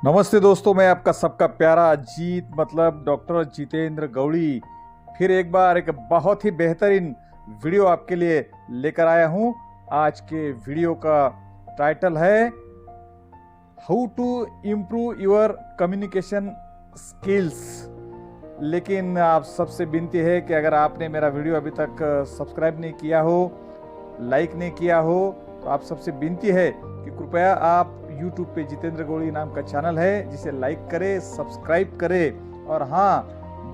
नमस्ते दोस्तों, मैं आपका सबका प्यारा अजीत मतलब डॉक्टर जितेंद्र गौड़ी फिर एक बार एक बहुत ही बेहतरीन वीडियो आपके लिए लेकर आया हूं। आज के वीडियो का टाइटल है how to improve your communication skills. लेकिन आप सबसे विनती है कि अगर आपने मेरा वीडियो अभी तक सब्सक्राइब नहीं किया हो, लाइक नहीं किया हो, तो आप सबसे विनती है कि कृपया आप YouTube पे जितेंद्र गौड़ी नाम का चैनल है जिसे लाइक करें, सब्सक्राइब करें और हाँ,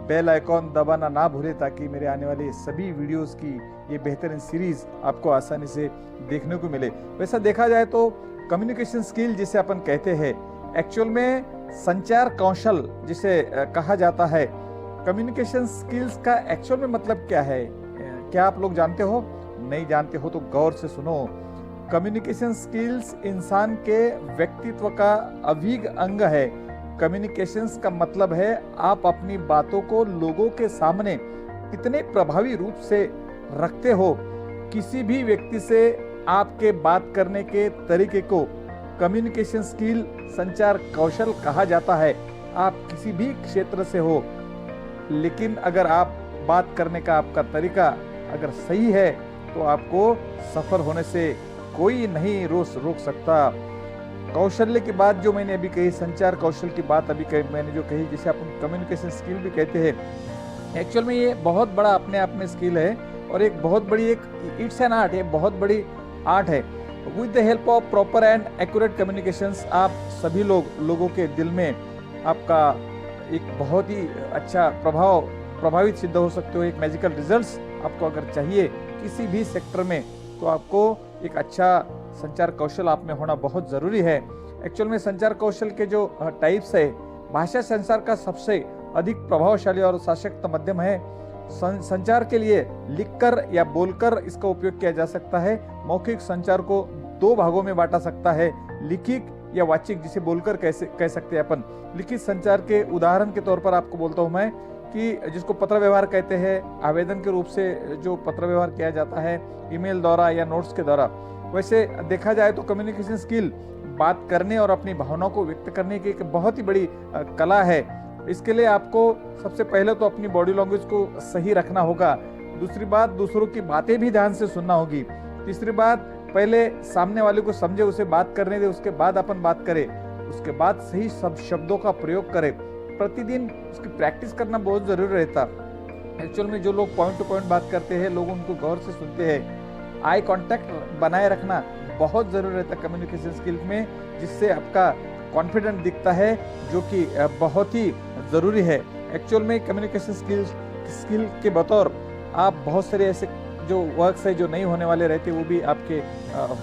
बेल आइकॉन दबाना ना भूले ताकि मेरे आने वाले सभी वीडियोस की ये बेहतरीन सीरीज आपको आसानी से देखने को मिले। वैसा देखा जाए तो कम्युनिकेशन स्किल जिसे अपन कहते हैं, एक्चुअल में संचार कौशल जिसे कहा जाता है। कम्युनिकेशन स्किल्स का एक्चुअल में मतलब क्या है, क्या आप लोग जानते हो? नहीं जानते हो तो गौर से सुनो। कम्युनिकेशन स्किल्स इंसान के व्यक्तित्व का अभिन्न अंग है। कम्युनिकेशंस का मतलब है आप अपनी बातों को लोगों के सामने कितने प्रभावी रूप से रखते हो। किसी भी व्यक्ति से आपके बात करने के तरीके को कम्युनिकेशन स्किल, संचार कौशल कहा जाता है। आप किसी भी क्षेत्र से हो, लेकिन अगर आप बात करने का आपका तरीका अगर सही है तो आपको सफल होने से कोई नहीं रोक सकता। कौशल्य की बात जो मैंने अभी कही, संचार कौशल की बात अभी मैंने जो कही, जिसे अपन कम्युनिकेशन स्किल भी कहते हैं, एक्चुअल में ये बहुत बड़ा अपने आप में स्किल है और एक बहुत बड़ी इट्स एन आर्ट, ये बहुत बड़ी आर्ट है। With the help of proper and accurate communications आप सभी लोगों के दिल में आपका एक बहुत ही अच्छा प्रभावित सिद्ध हो सकते हो। एक मैजिकल रिजल्ट्स आपको अगर चाहिए किसी भी सेक्टर में, तो आपको एक अच्छा संचार कौशल आप में होना बहुत जरूरी है। एक्चुअल में संचार कौशल के जो टाइप्स है, भाषा संचार का सबसे अधिक प्रभावशाली और सशक्त माध्यम है। संचार के लिए लिखकर या बोलकर इसका उपयोग किया जा सकता है। मौखिक संचार को दो भागों में बांटा सकता है, लिखित या वाचिक, जिसे बोलकर कह सकते हैं अपन। लिखित संचार के उदाहरण के तौर पर आपको बोलता हूं मैं कि जिसको पत्र व्यवहार कहते हैं, आवेदन के रूप से जो पत्र व्यवहार किया जाता है ईमेल द्वारा या नोट्स के द्वारा। वैसे देखा जाए तो कम्युनिकेशन स्किल बात करने और अपनी भावनाओं को व्यक्त करने की एक बहुत ही बड़ी कला है। इसके लिए आपको सबसे पहले तो अपनी बॉडी लैंग्वेज को सही रखना होगा। दूसरी बात, दूसरों की बातें भी ध्यान से सुनना होगी। तीसरी बात, पहले सामने वाले को समझे, उसे बात करने दे, उसके बाद अपन बात करें। उसके बाद सही सब शब्दों का प्रयोग करें। प्रतिदिन उसकी प्रैक्टिस करना बहुत जरूरी रहता। एक्चुअल में जो लोग पॉइंट टू पॉइंट बात करते हैं, लोग उनको गौर से सुनते हैं। आई कांटेक्ट बनाए रखना बहुत जरूरी रहता है कम्युनिकेशन स्किल में, जिससे आपका कॉन्फिडेंट दिखता है, जो कि बहुत ही जरूरी है। एक्चुअल में कम्युनिकेशन स्किल के बतौर आप बहुत सारे ऐसे जो वर्क्स है जो नहीं होने वाले रहते, वो भी आपके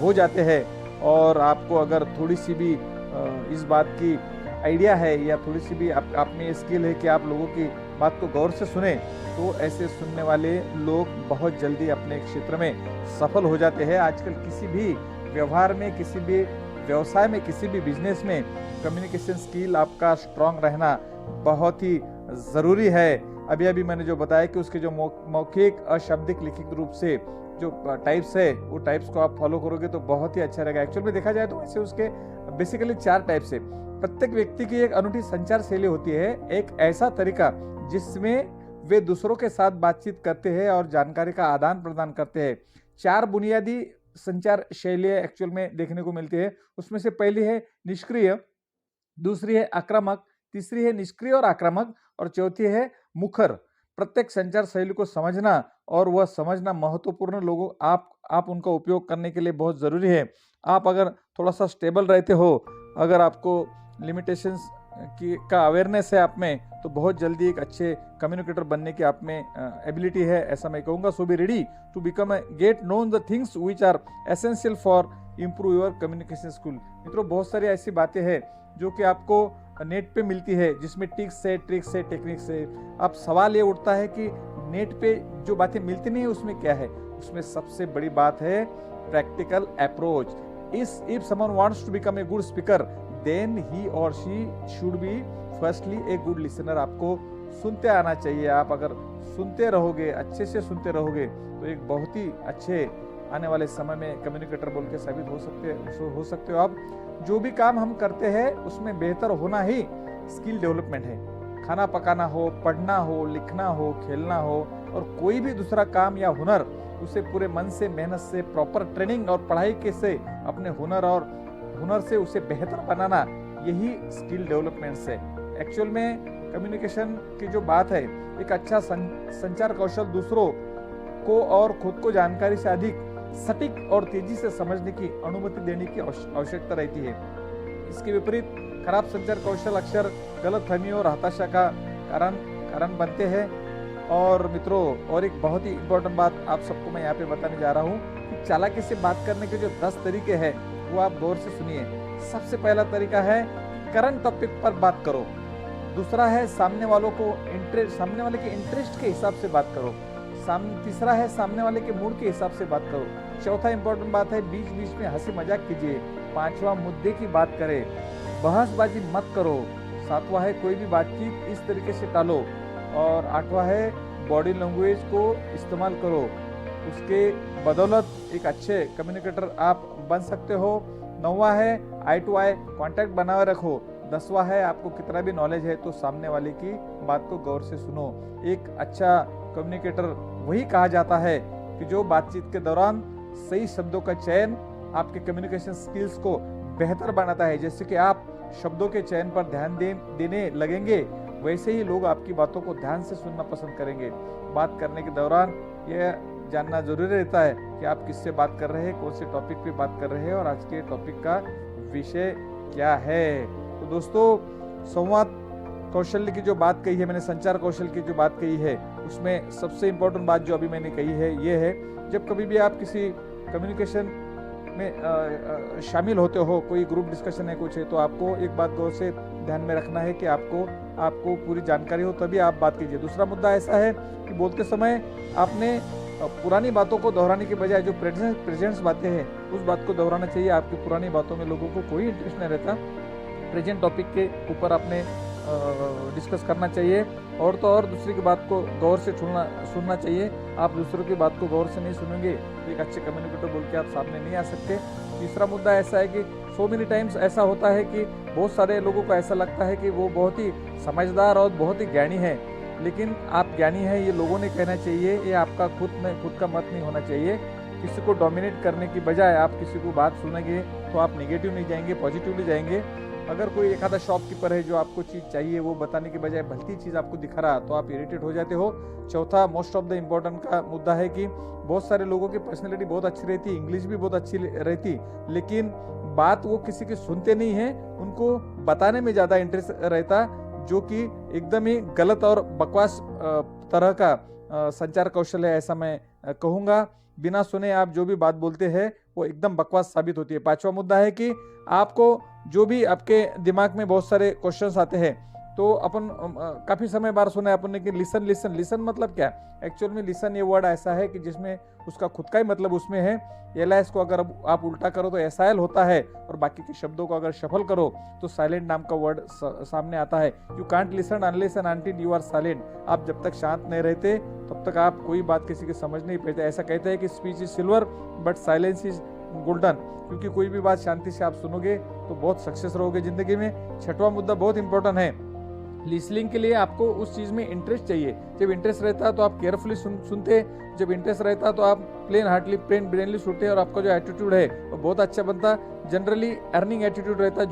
हो जाते हैं। और आपको अगर थोड़ी सी भी इस बात की आइडिया है या थोड़ी सी भी आप में ये स्किल है कि आप लोगों की बात को गौर से सुने, तो ऐसे सुनने वाले लोग बहुत जल्दी अपने क्षेत्र में सफल हो जाते हैं। आजकल किसी भी व्यवहार में, किसी भी व्यवसाय में, किसी भी बिजनेस में कम्युनिकेशन स्किल आपका स्ट्रांग रहना बहुत ही ज़रूरी है। अभी मैंने जो बताया कि उसके जो मौखिक, अशाब्दिक, लिखित रूप से जो टाइप्स है, वो टाइप्स को आप फॉलो करोगे तो बहुत ही अच्छा रहेगा। एक्चुअल में देखा जाए तो वैसे उसके बेसिकली 4 टाइप्स है। प्रत्येक व्यक्ति की एक अनूठी संचार शैली होती है, एक ऐसा तरीका जिसमें वे दूसरों के साथ बातचीत करते हैं और जानकारी का आदान प्रदान करते हैं। 4 बुनियादी संचार शैलियां एक्चुअल में देखने को मिलती है। उसमें से पहली है निष्क्रिय, दूसरी है आक्रामक, तीसरी है निष्क्रिय और आक्रामक, और चौथी है मुखर। प्रत्येक संचार शैली को समझना और वह समझना महत्वपूर्ण लोगों आप उनका उपयोग करने के लिए बहुत जरूरी है। आप अगर थोड़ा सा स्टेबल रहते हो, अगर आपको लिमिटेशंस की का अवेयरनेस है आप में, तो बहुत जल्दी एक अच्छे कम्युनिकेटर बनने की आप में एबिलिटी है, ऐसा मैं कहूँगा। So be ready to become get known the things which are essential for improve your communication skill. मित्रों, बहुत सारी ऐसी बातें हैं जो कि आपको नेट पे मिलती है, जिसमें टिप्स है, ट्रिक्स है, टेक्निक्स है। अब सवाल ये उठता है कि नेट पे जो बातें मिलती नहीं है उसमें क्या है? उसमें सबसे बड़ी बात है practical approach. If someone wants to become a good speaker, then he or she should be firstly a good listener। आपको सुनते आना चाहिए। आप अगर सुनते रहोगे, अच्छे से सुनते रहोगे, तो एक बहुत ही अच्छे आने वाले समय में कम्युनिकेटर बोल के साबित हो सकते हो आप। जो भी काम हम करते हैं उसमें बेहतर होना ही स्किल डेवलपमेंट है। खाना पकाना हो, पढ़ना हो, लिखना हो, खेलना हो और कोई भी दूसरा काम या हुनर, उसे पूरे मन से, मेहनत से, प्रॉपर ट्रेनिंग और पढ़ाई के से अपने हुनर से उसे बेहतर बनाना, यही स्किल डेवलपमेंट से। एक्चुअल में कम्युनिकेशन की जो बात है, एक अच्छा संचार कौशल दूसरों को और खुद को जानकारी से अधिक सटीक और तेजी से समझने की अनुमति देने की आवश्यकता रहती है। इसके विपरीत खराब संचार कौशल अक्सर गलतफहमी और हताशा का कारण बनते हैं। और मित्रों, और एक बहुत ही इंपॉर्टेंट बात आप सबको मैं यहाँ पे बताने जा रहा हूँ कि चालाकी से बात करने के जो 10 तरीके हैं वो आप गौर से सुनिए। सबसे पहला तरीका है करंट टॉपिक पर बात करो। दूसरा है सामने वाले के इंटरेस्ट के हिसाब से बात करो। तीसरा है सामने वाले के मूड के हिसाब से बात करो। चौथा इंपॉर्टेंट बात है बीच बीच में हंसी मजाक कीजिए। पांचवा मुद्दे की बात करें, बहसबाजी मत करो। सातवां है कोई भी बातचीत इस तरीके से टालो। और आठवां है बॉडी लैंग्वेज को इस्तेमाल करो, उसके बदौलत एक अच्छे कम्युनिकेटर आप बन सकते हो। नौवां है आई टू आई कॉन्टैक्ट बनाए रखो। 10वां है आपको कितना भी नॉलेज है तो सामने वाले की बात को गौर से सुनो। एक अच्छा कम्युनिकेटर वही कहा जाता है कि जो बातचीत के दौरान सही शब्दों का चयन आपके कम्युनिकेशन स्किल्स को बेहतर बनाता है। जैसे कि आप शब्दों के चयन पर ध्यान देने लगेंगे, वैसे ही लोग आपकी बातों को ध्यान से सुनना पसंद करेंगे। बात करने के दौरान यह जानना जरूरी रहता है कि आप किससे बात कर रहे हैं, कौन से टॉपिक पे बात कर रहे हैं और आज के टॉपिक का विषय क्या है। तो दोस्तों, संवाद कौशल्य की जो बात कही है मैंने, संचार कौशल की जो बात कही है, उसमें सबसे इम्पोर्टेंट बात जो अभी मैंने कही है ये है, जब कभी भी आप किसी कम्युनिकेशन में शामिल होते हो, कोई ग्रुप डिस्कशन है, कुछ है, तो आपको एक बात गौर से ध्यान में रखना है कि आपको पूरी जानकारी हो तभी आप बात कीजिए। दूसरा मुद्दा ऐसा है कि बोलते समय आपने पुरानी बातों को दोहराने के बजाय जो प्रेजेंट्स बातें हैं उस बात को दोहराना चाहिए। आपकी पुरानी बातों में लोगों को कोई इंटरेस्ट नहीं रहता। प्रेजेंट टॉपिक के ऊपर आपने डिस्कस करना चाहिए। और तो और दूसरे की बात को गौर से सुनना चाहिए। आप दूसरों की बात को गौर से नहीं सुनेंगे तो एक अच्छे कम्युनिकेटर बोल के आप सामने नहीं आ सकते। तीसरा मुद्दा ऐसा है कि सो मेनी टाइम्स ऐसा होता है कि बहुत सारे लोगों को ऐसा लगता है कि वो बहुत ही समझदार और बहुत ही ज्ञानी है, लेकिन आप ज्ञानी हैं ये लोगों ने कहना चाहिए, ये आपका खुद का मत नहीं होना चाहिए। किसी को डोमिनेट करने की बजाय आप किसी को बात सुनेंगे तो आप निगेटिव नहीं जाएंगे, पॉजिटिवली जाएंगे। अगर कोई एक आधा शॉपकीपर है जो आपको चीज़ चाहिए वो बताने के बजाय भलती चीज़ आपको दिखा रहा तो आप इरिटेट हो जाते हो। चौथा मोस्ट ऑफ द इम्पोर्टेंट का मुद्दा है कि बहुत सारे लोगों की पर्सनैलिटी बहुत अच्छी रहती, इंग्लिश भी बहुत अच्छी रहती, लेकिन बात वो किसी की सुनते नहीं है, उनको बताने में ज़्यादा इंटरेस्ट रहता, जो कि एकदम ही गलत और बकवास तरह का संचार कौशल है, ऐसा मैं कहूँगा। बिना सुने आप जो भी बात बोलते हैं वो एकदम बकवास साबित होती है। पांचवा मुद्दा है कि आपको जो भी आपके दिमाग में बहुत सारे क्वेश्चंस आते हैं तो अपन काफी समय बार सुना है अपन ने कि लिसन मतलब क्या। एक्चुअल में लिसन ये वर्ड ऐसा है कि जिसमें उसका खुद का ही मतलब उसमें है। एलआईएस को अगर आप उल्टा करो तो एसआईएल होता है और बाकी के शब्दों को अगर शफल करो तो साइलेंट नाम का वर्ड सामने आता है। You can't listen unless and until you are silent. आप जब तक शांत नहीं रहते तब तक आप कोई बात किसी की समझ नहीं पाते। ऐसा कहते हैं कि speech is silver but silence is golden, क्योंकि कोई भी बात शांति से आप सुनोगे तो बहुत सक्सेस रहोगे जिंदगी में। छठवां मुद्दा बहुत इंपॉर्टेंट है, लिसनिंग के लिए आपको उस चीज में इंटरेस्ट चाहिए। जब इंटरेस्ट रहता है तो आप केयरफुली सुनते, जब इंटरेस्ट रहता है तो आप प्लेन हार्टली ब्रेनली सुनते और आपका जो एटीट्यूड है वो बहुत अच्छा बनता। जनरली अर्निंग एटीट्यूड रहता है जो